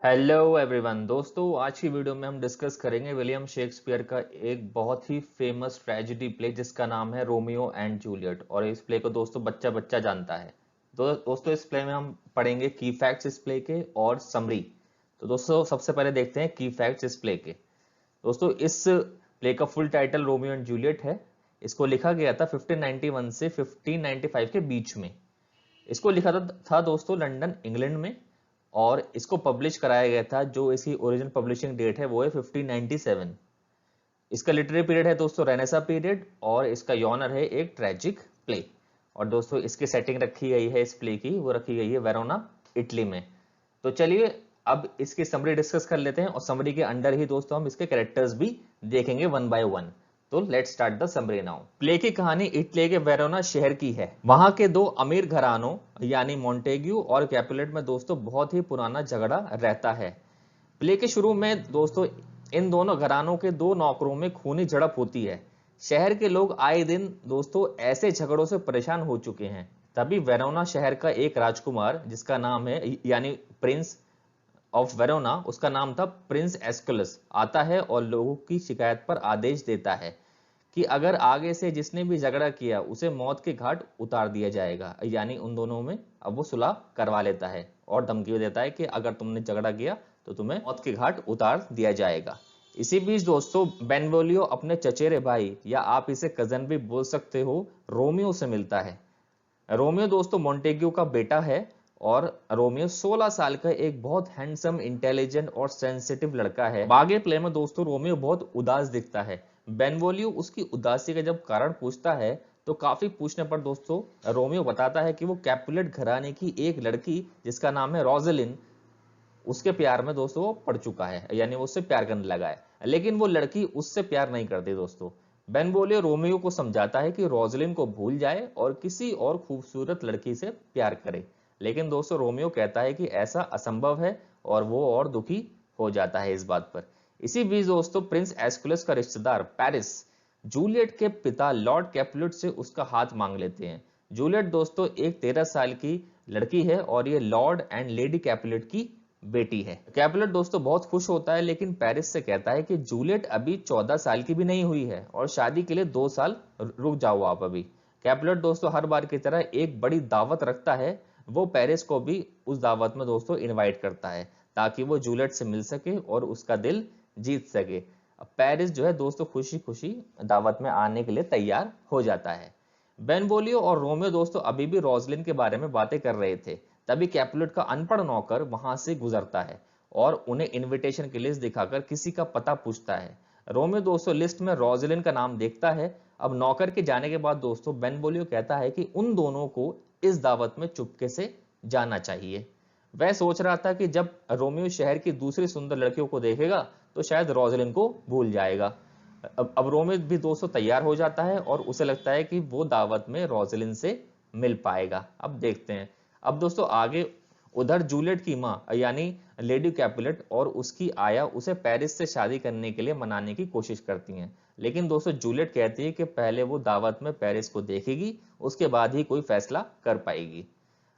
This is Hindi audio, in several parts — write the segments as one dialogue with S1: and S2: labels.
S1: हेलो एवरीवन दोस्तों, आज की वीडियो में हम डिस्कस करेंगे विलियम शेक्सपियर का एक बहुत ही फेमस ट्रेजेडी प्ले जिसका नाम है रोमियो एंड जूलियट। और इस प्ले को दोस्तों बच्चा बच्चा जानता है। दोस्तों इस प्ले में हम पढ़ेंगे की फैक्ट्स इस प्ले के और समरी। तो दोस्तों सबसे पहले देखते हैं की फैक्ट्स इस प्ले के। दोस्तों इस प्ले का full title Romeo and Juliet है। इसको लिखा गया था 1591 से 1595 के बीच में। इसको लिखा था दोस्तों लंदन इंग्लैंड में। और इसको पब्लिश कराया गया था, जो इसकी ओरिजिनल पब्लिशिंग डेट है वो है 1597। इसका लिटरेरी पीरियड है दोस्तों रेनेसा पीरियड, और इसका यॉनर है एक ट्रेजिक प्ले। और दोस्तों इसकी सेटिंग रखी गई है इस प्ले की, वो रखी गई है वेरोना इटली में। तो चलिए अब इसकी समरी डिस्कस कर लेते हैं, और समरी के अंडर ही दोस्तों हम इसके कैरेक्टर्स भी देखेंगे वन बाय वन। तो let's start the summary now. Play की कहानी इटली के वेरोना शहर की है। वहां के दो अमीर घरानों यानी मोंटेग्यू और कैपुलेट में दोस्तों बहुत ही पुराना झगड़ा रहता है। प्ले के शुरू में दोस्तों इन दोनों घरानों के दो नौकरों में खूनी झड़प होती है। शहर के लोग आए दिन दोस्तों ऐसे झगड़ों से परेशान हो चुके हैं। तभी वेरोना शहर का एक राजकुमार जिसका नाम है यानी प्रिंस ऑफ वेरोना, उसका नाम था प्रिंस एस्कुलस, आता है और लोगों की शिकायत पर आदेश देता है कि अगर आगे से जिसने भी झगड़ा किया उसे मौत के घाट उतार दिया जाएगा। यानी उन दोनों में अब वो सुलह करवा लेता है और धमकी देता है कि अगर तुमने झगड़ा किया तो तुम्हें मौत के घाट उतार दिया जाएगा। इसी बीच दोस्तों बेनवोलियो अपने चचेरे भाई या आप इसे कजन भी बोल सकते हो रोमियो से मिलता है। रोमियो दोस्तों मोंटेग्यू का बेटा है। और रोमियो 16 साल का एक बहुत हैंडसम इंटेलिजेंट और सेंसिटिव लड़का है। आगे प्ले में दोस्तों रोमियो बहुत उदास दिखता है। बेनवोलियो उसकी उदासी का जब कारण पूछता है तो काफी पूछने पर दोस्तों रोमियो बताता है कि वो कैपुलेट घराने की एक लड़की जिसका नाम है रोजलिन, उसके प्यार में दोस्तों वो पड़ चुका है, यानी वो उससे प्यार करने लगा है। लेकिन वो लड़की उससे प्यार नहीं करती दोस्तों। बेनवोलियो रोमियो को समझाता है कि रोजलिन को भूल जाए और किसी और खूबसूरत लड़की से प्यार करे। लेकिन दोस्तों रोमियो कहता है कि ऐसा असंभव है, और वो और दुखी हो जाता है इस बात पर। इसी बीच दोस्तों प्रिंस एस्कुलस का रिश्तेदार पेरिस जूलियट के पिता लॉर्ड कैपुलेट से उसका हाथ मांग लेते हैं। जूलियट दोस्तों एक 13 साल की लड़की है और ये लॉर्ड एंड लेडी कैपुलेट की बेटी है। कैपुलेट दोस्तों बहुत खुश होता है, लेकिन पेरिस से कहता है कि जूलियट अभी 14 साल की भी नहीं हुई है और शादी के लिए 2 साल रुक जाओ आप अभी। कैपुलेट दोस्तों हर बार की तरह एक बड़ी दावत रखता है। वो पेरिस को भी उस दावत में दोस्तों इनवाइट करता है ताकि वो जूलियट से मिल सके और उसका दिल जीत सके। अब पेरिस जो है दोस्तों खुशी खुशी दावत में आने के लिए तैयार हो जाता है। बेनवोलियो और रोमियो दोस्तों अभी भी रोजलिन के बारे में बातें कर रहे थे। तभी कैपुलेट का अनपढ़ नौकर वहां से गुजरता है और उन्हें इनविटेशन की लिस्ट दिखाकर किसी का पता पूछता है। रोमियो दोस्तों लिस्ट में रोजलिन का नाम देखता है। अब नौकर के जाने के बाद दोस्तों बेनवोलियो कहता है कि उन दोनों को इस दावत में चुपके से जाना चाहिए। वह सोच रहा था कि जब रोमियो शहर की दूसरी सुंदर लड़कियों को देखेगा तो शायद रोजलिन को भूल जाएगा। अब रोमियो भी दोस्तों तैयार हो जाता है और उसे लगता है कि वो दावत में रोजलिन से मिल पाएगा। अब देखते हैं। अब दोस्तों आगे उधर जूलियट की माँ यानी लेडी कैपुलेट और उसकी आया उसे पेरिस से शादी करने के लिए मनाने की कोशिश करती हैं। लेकिन दोस्तों जूलियट कहती है कि पहले वो दावत में पेरिस को देखेगी, उसके बाद ही कोई फैसला कर पाएगी।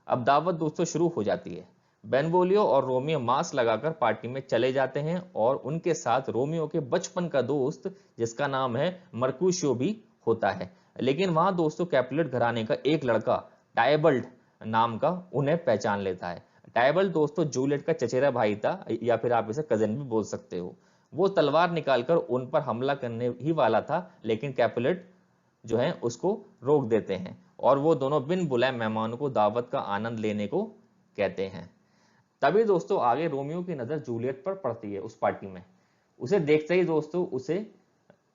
S1: अब दावत दोस्तों शुरू हो जाती है। बेनवोलियो और रोमियो मास्क लगाकर पार्टी में चले जाते हैं और उनके साथ रोमियो के बचपन का दोस्त जिसका नाम है मर्कुशियो भी होता है। लेकिन वहां दोस्तों कैपुलेट घराने का एक लड़का टाइबल्ड नाम का उन्हें पहचान लेता है। टाइबल्ड दोस्तों जूलियट का चचेरा भाई था, या फिर आप इसे कजन भी बोल सकते हो। वो तलवार निकालकर उन पर हमला करने ही वाला था, लेकिन कैपुलेट जो है उसको रोक देते हैं और वो दोनों बिन बुलाए मेहमानों को दावत का आनंद लेने को कहते हैं। तभी दोस्तों आगे रोमियो की नजर जूलियट पर पड़ती है उस पार्टी में। उसे देखते ही दोस्तों उसे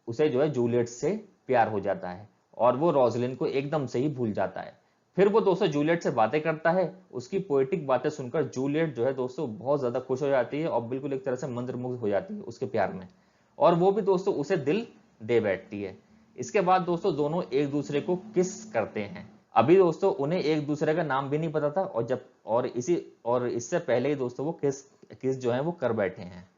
S1: उसे जो है जूलियट से प्यार हो जाता है और वो रोजलिन को एकदम से ही भूल जाता है। फिर वो दोस्तों जूलियट से बातें करता है। उसकी पोएटिक बातें सुनकर जूलियट जो है दोस्तों बहुत ज्यादा खुश हो जाती है और बिल्कुल एक तरह से मंत्रमुग्ध हो जाती है उसके प्यार में। और वो भी दोस्तों उसे दिल दे बैठती है। इसके बाद दोस्तों दोनों एक दूसरे को किस करते हैं। अभी दोस्तों उन्हें एक दूसरे का नाम भी नहीं पता था, और इससे पहले ही दोस्तों वो किस किस जो है वो कर बैठे हैं।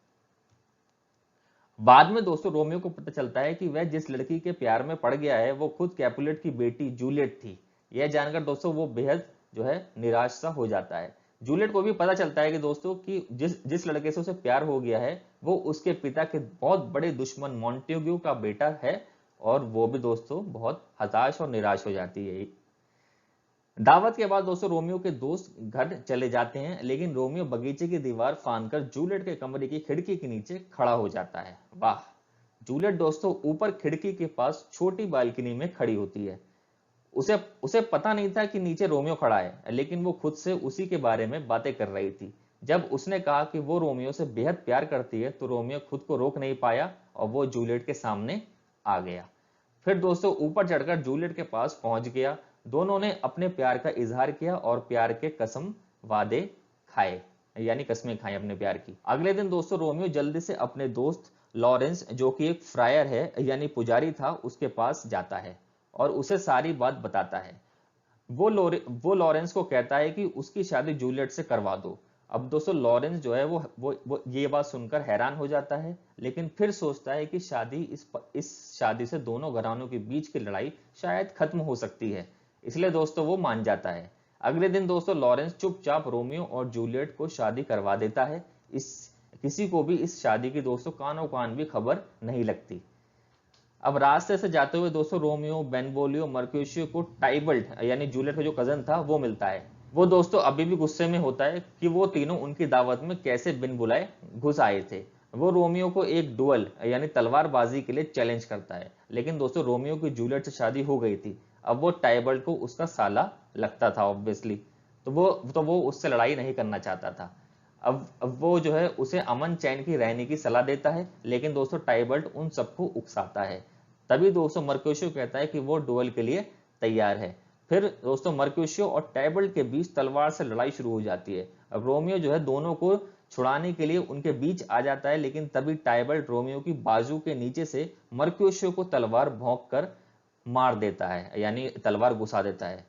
S1: बाद में दोस्तों रोमियो को पता चलता है कि वह जिस लड़की के प्यार में पड़ गया है वो खुद कैपुलेट की बेटी जूलियट थी। यह जानकर दोस्तों वो बेहद जो है निराश सा हो जाता है। जूलियट को भी पता चलता है कि दोस्तों कि जिस जिस लड़के से उसे प्यार हो गया है वो उसके पिता के बहुत बड़े दुश्मन मॉन्टेग्यू का बेटा है, और वो भी दोस्तों बहुत हताश और निराश हो जाती है। दावत के बाद दोस्तों रोमियो के दोस्त घर चले जाते हैं, लेकिन रोमियो बगीचे की दीवार फांदकर जूलियट के कमरे की खिड़की के नीचे खड़ा हो जाता है। वाह! जूलियट दोस्तों ऊपर खिड़की के पास छोटी बालकनी में खड़ी होती है। उसे उसे पता नहीं था कि नीचे रोमियो खड़ा है, लेकिन वो खुद से उसी के बारे में बातें कर रही थी। जब उसने कहा कि वो रोमियो से बेहद प्यार करती है तो रोमियो खुद को रोक नहीं पाया और वो जूलियट के सामने आ गया। फिर दोस्तों ऊपर चढ़कर जूलियट के पास पहुंच गया। दोनों ने अपने प्यार का इजहार किया और प्यार के कसम वादे खाए, यानी कस्में खाई अपने प्यार की। अगले दिन दोस्तों रोमियो जल्दी से अपने दोस्त लॉरेंस, जो कि एक फ्रायर है यानी पुजारी था, उसके पास जाता है और उसे सारी बात बताता है। वो लॉरेंस को कहता है कि उसकी शादी जूलियट से करवा दो। अब दोस्तों लॉरेंस जो है वो ये बात सुनकर हैरान हो जाता है, लेकिन फिर सोचता है कि इस शादी से दोनों घरानों के बीच की लड़ाई शायद खत्म हो सकती है, इसलिए दोस्तों वो मान जाता है। अगले दिन दोस्तों लॉरेंस चुपचाप रोमियो और जूलियट को शादी करवा देता है। इस किसी को भी इस शादी की दोस्तों कानो कान भी खबर नहीं लगती। अब रास्ते से जाते हुए दोस्तों रोमियो, बेनवोलियो, मर्क्यूशियो को टाइबल्ट यानी जूलियट का जो कजन था वो मिलता है। वो दोस्तों अभी भी गुस्से में होता है कि वो तीनों उनकी दावत में कैसे बिन बुलाए घुस आए थे। वो रोमियो को एक डुअल यानी तलवारबाजी के लिए चैलेंज करता है, लेकिन दोस्तों रोमियो की जूलियट से शादी हो गई थी। अब वो टाइबल्ट को उसका साला लगता था ऑब्वियसली, तो वो उससे लड़ाई नहीं करना चाहता था। अब वो जो है उसे अमन चैन की रहने की सलाह देता है, लेकिन दोस्तों टाइबल्ट उन सबको उकसाता है। तभी दोस्तों मर्क्यूशियो कहता है कि वो डुअल के लिए तैयार है। फिर दोस्तों मर्क्यूशियो और टाइबल्ट के बीच तलवार से लड़ाई शुरू हो जाती है। अब रोमियो जो है दोनों को छुड़ाने के लिए उनके बीच आ जाता है, लेकिन तभी टाइबल्ट रोमियो की बाजू के नीचे से मर्क्यूशियो को तलवार भोंक कर मार देता है, यानी तलवार घुसा देता है।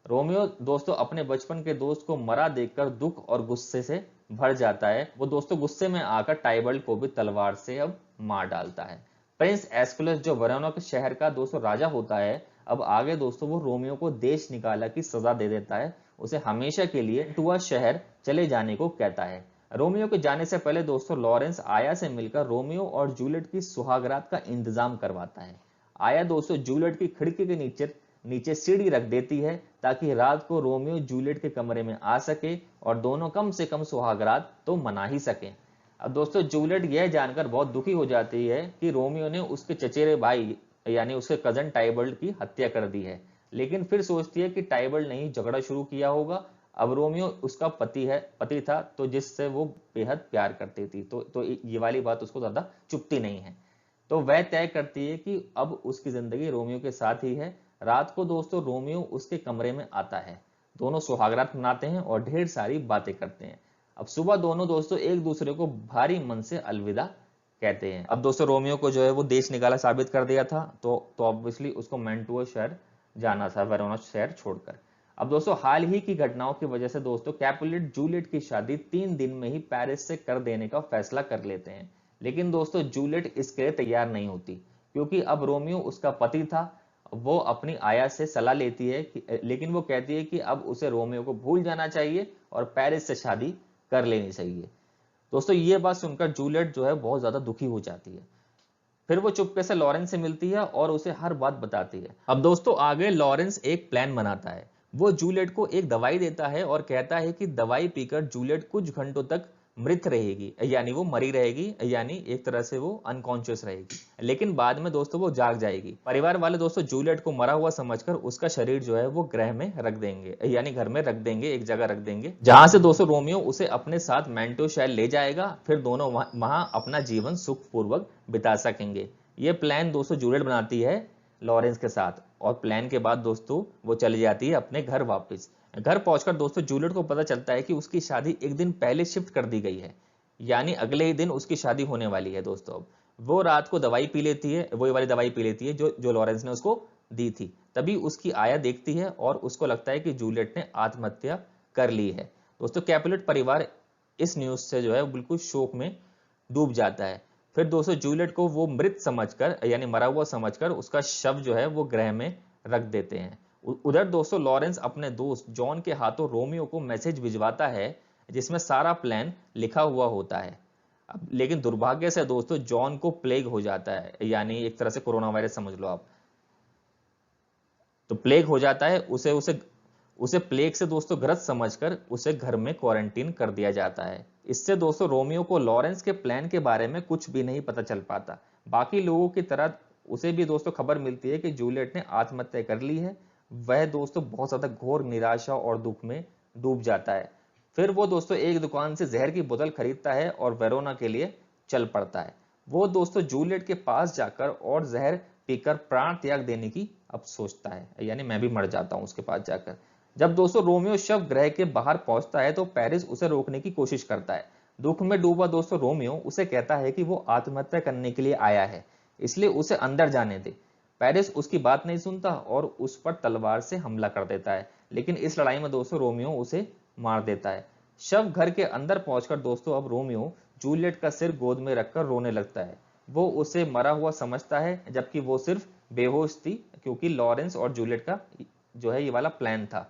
S1: रोमियो दोस्तों अपने बचपन के दोस्त को मरा देखकर दुख और गुस्से से भर जाता है। वो दोस्तों गुस्से में आकर टाइबल्ट को भी तलवार से अब मार डालता है। प्रिंस एस्कुलस जो वरोना के शहर का दोस्तों राजा होता है, अब आगे दोस्तों वो रोमियो को देश निकाला की सजा दे देता है। उसे हमेशा के लिए टुआ शहर चले जाने को कहता है। रोमियो के जाने से पहले दोस्तों लॉरेंस आया से मिलकर रोमियो और जूलियट की सुहागरात का इंतजाम करवाता है। आया दोस्तों जूलियट की खिड़की के नीचे नीचे सीढ़ी रख देती है ताकि रात को रोमियो जूलियट के कमरे में आ सके और दोनों कम से कम सुहागरात तो मना ही सकें। अब दोस्तों जूलियट यह जानकर बहुत दुखी हो जाती है कि रोमियो ने उसके चचेरे भाई यानी उसके कजन टाइबल्ट की हत्या कर दी है, लेकिन फिर सोचती है कि टाइबल्ट ने ही झगड़ा शुरू किया होगा। अब रोमियो उसका पति था, तो जिससे वो बेहद प्यार करती थी, तो ये वाली बात उसको ज्यादा चुभती नहीं है। तो वह तय करती है कि अब उसकी जिंदगी रोमियो के साथ ही है। रात को दोस्तों रोमियो उसके कमरे में आता है। दोनों सुहागरात मनाते हैं और ढेर सारी बातें करते हैं। अब सुबह दोनों दोस्तों एक दूसरे को भारी मन से अलविदा कहते हैं। अब दोस्तों रोमियो को जो है वो देश निकाला साबित कर दिया था, तो ऑब्वियसली उसको मैंटुआ शहर जाना था, वेरोना शहर छोड़कर। अब दोस्तों हाल ही की घटनाओं की वजह से दोस्तों कैपुलेट जूलियट की शादी 3 दिन में ही पेरिस से कर देने का फैसला कर लेते हैं, लेकिन दोस्तों जूलियट इसके लिए तैयार नहीं होती, क्योंकि अब रोमियो उसका पति था। वो अपनी आया से सलाह लेती है लेकिन वो कहती है कि अब उसे रोमियो को भूल जाना चाहिए और पेरिस से शादी कर लेनी चाहिए। दोस्तों ये बात सुनकर जूलियट जो है बहुत ज्यादा दुखी हो जाती है। फिर वो चुपके से लॉरेंस से मिलती है और उसे हर बात बताती है। अब दोस्तों आगे लॉरेंस एक प्लान बनाता है। वो जूलियट को एक दवाई देता है और कहता है कि दवाई पीकर जूलियट कुछ घंटों तक मृत रहेगी, यानी वो मरी रहेगी, यानी एक तरह से वो अनकॉन्शियस रहेगी, लेकिन बाद में दोस्तों वो जाग जाएगी। परिवार वाले दोस्तों जूलियट को मरा हुआ समझकर उसका शरीर जो है वो ग्रह में रख देंगे, यानी घर में रख देंगे, एक जगह रख देंगे, जहां से दोस्तों रोमियो उसे अपने साथ मैंटो शहर ले जाएगा। फिर दोनों वहां अपना जीवन सुखपूर्वक बिता सकेंगे। ये प्लान दोस्तों जूलियट बनाती है लॉरेंस के साथ, और प्लान के बाद दोस्तों वो चली जाती है अपने घर वापस। घर पहुंचकर दोस्तों जूलियट को पता चलता है कि उसकी शादी एक दिन पहले शिफ्ट कर दी गई है, यानी अगले ही दिन उसकी शादी होने वाली है। दोस्तों अब वो रात को दवाई पी लेती है, वही वाली दवाई पी लेती है जो लॉरेंस ने उसको दी थी। तभी उसकी आया देखती है और उसको लगता है कि जूलियट ने आत्महत्या कर ली है। दोस्तों कैपुलेट परिवार इस न्यूज से जो है बिल्कुल शोक में डूब जाता है। फिर दोस्तों जूलियट को वो मृत समझकर, यानी मरा हुआ समझकर, उसका शव जो है वो ग्रह में रख देते हैं। उधर दोस्तों लॉरेंस अपने दोस्त जॉन के हाथों रोमियो को मैसेज भिजवाता है जिसमें सारा प्लान लिखा हुआ होता है। अब लेकिन दुर्भाग्य से दोस्तों जॉन को प्लेग हो जाता है, यानी एक तरह से कोरोना वायरस समझ लो आप। तो प्लेग हो जाता है, उसे उसे उसे प्लेग से दोस्तों ग्रस्त समझकर उसे घर में क्वारंटीन कर दिया जाता है। इससे दोस्तों रोमियो को लॉरेंस के प्लान के बारे में कुछ भी नहीं पता चल पाता। बाकी लोगों की तरह उसे भी दोस्तों खबर मिलती है कि जूलियट ने आत्महत्या कर ली है। वह दोस्तों बहुत ज्यादा घोर निराशा और दुख में डूब जाता है। फिर वो दोस्तों एक दुकान से जहर की बोतल खरीदता है और वेरोना के लिए चल पड़ता है। वो दोस्तों जूलियट के पास जाकर और जहर पीकर प्राण त्याग देने की अब सोचता है, यानी मैं भी मर जाता हूं उसके पास जाकर। जब दोस्तों रोमियो शव ग्रह के बाहर पहुंचता है तो पेरिस उसे रोकने की कोशिश करता है। दुख में डूबा दोस्तों रोमियो उसे कहता है कि वो आत्महत्या करने के लिए आया है, इसलिए उसे अंदर जाने दे। पेरिस उसकी बात नहीं सुनता और उस पर तलवार से हमला कर देता है, लेकिन इस लड़ाई में दोस्तों रोमियो उसे मार देता है। शव घर के अंदर पहुंचकर दोस्तों अब रोमियो जूलियट का सिर गोद में रखकर रोने लगता है। वो उसे मरा हुआ समझता है, जबकि वो सिर्फ बेहोश थी, क्योंकि लॉरेंस और जूलियट का जो है ये वाला प्लान था।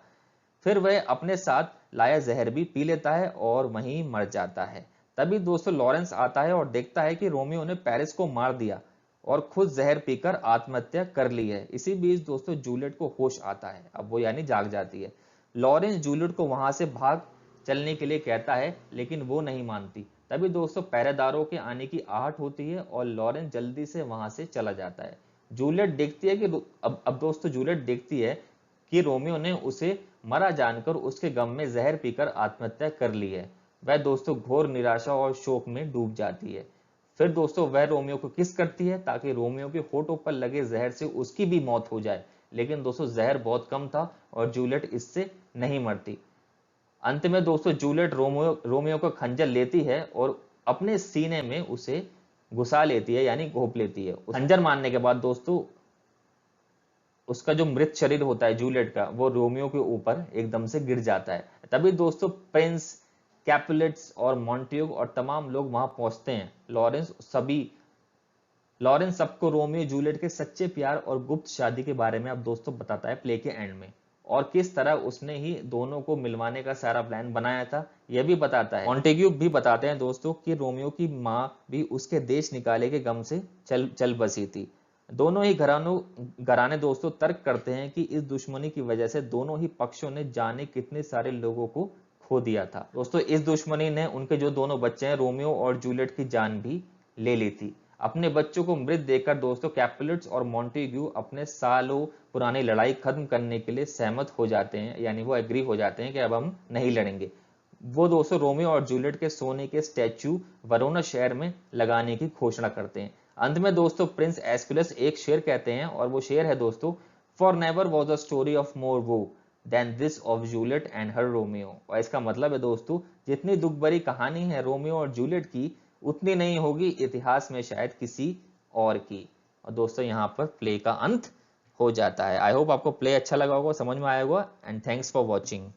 S1: फिर वह अपने साथ लाया जहर भी पी लेता है और वहीं मर जाता है। तभी दोस्तों लॉरेंस आता है और देखता है कि रोमियो ने पेरिस को मार दिया और खुद जहर पीकर आत्महत्या कर ली है। इसी बीच दोस्तों जूलियट को होश आता है, अब वो यानी जाग जाती है। लॉरेंस जूलियट को वहां से भाग चलने के लिए कहता है, लेकिन वो नहीं मानती। तभी दोस्तों पहरेदारों के आने की आहट होती है और लॉरेंस जल्दी से वहां से चला जाता है। जूलियट देखती है कि अब दोस्तों जूलियट देखती है कि रोमियो ने उसे मरा जानकर उसके गम में जहर पीकर आत्महत्या कर ली है। वह दोस्तों घोर निराशा और शोक में डूब जाती है। फिर दोस्तों वह रोमियो को किस करती है ताकि रोमियो के होठों पर लगे जहर से उसकी भी मौत हो जाए, लेकिन दोस्तों जहर बहुत कम था और जूलियट इससे नहीं मरती। अंत में दोस्तों जूलियट रोमियो का खंजर लेती है और अपने सीने में उसे घुसा लेती है, यानी घोंप लेती है। खंजर मारने के बाद दोस्तों उसका जो मृत शरीर होता है जूलियट का, वो रोमियो के ऊपर एकदम से गिर जाता है। तभी दोस्तों प्रिंस, कैपुलेट्स और मॉन्टेग और तमाम लोग वहां पहुंचते हैं। लॉरेंस सबको रोमियो जूलियट के सच्चे प्यार और गुप्त शादी के बारे में अब दोस्तों बताता है प्ले के एंड में, और किस तरह उसने ही दोनों को मिलवाने का सारा प्लान बनाया था यह भी बताता है। मॉन्टेग्यू भी बताते हैं दोस्तों कि रोमियो की मां भी उसके देश निकाले के गम से चल बसी थी। दोनों ही घराने दोस्तों तर्क करते हैं कि इस दुश्मनी की वजह से दोनों ही पक्षों ने जाने कितने सारे लोगों को खो दिया था। दोस्तों इस दुश्मनी ने उनके जो दोनों बच्चे हैं रोमियो और जूलियट की जान भी ले ली थी। अपने बच्चों को मृत देखकर दोस्तों कैपुलेट्स और मॉन्टेग्यू अपने सालों पुरानी लड़ाई खत्म करने के लिए सहमत हो जाते हैं, यानी वो एग्री हो जाते हैं कि अब हम नहीं लड़ेंगे। वो दोस्तों रोमियो और जूलियट के सोने के स्टैच्यू वरोना शहर में लगाने की घोषणा करते हैं। अंत में दोस्तों प्रिंस एस्कुलस एक शेर कहते हैं, और वो शेर है दोस्तों, for never was a story of more woe than this of Juliet and her Romeo. और इसका मतलब है दोस्तों, जितनी दुख भरी कहानी है रोमियो और जूलियट की, उतनी नहीं होगी इतिहास में शायद किसी और की। और दोस्तों यहाँ पर प्ले का अंत हो जाता है। आई होप आपको प्ले अच्छा लगा होगा, समझ में आया होगा, एंड थैंक्स फॉर वॉचिंग।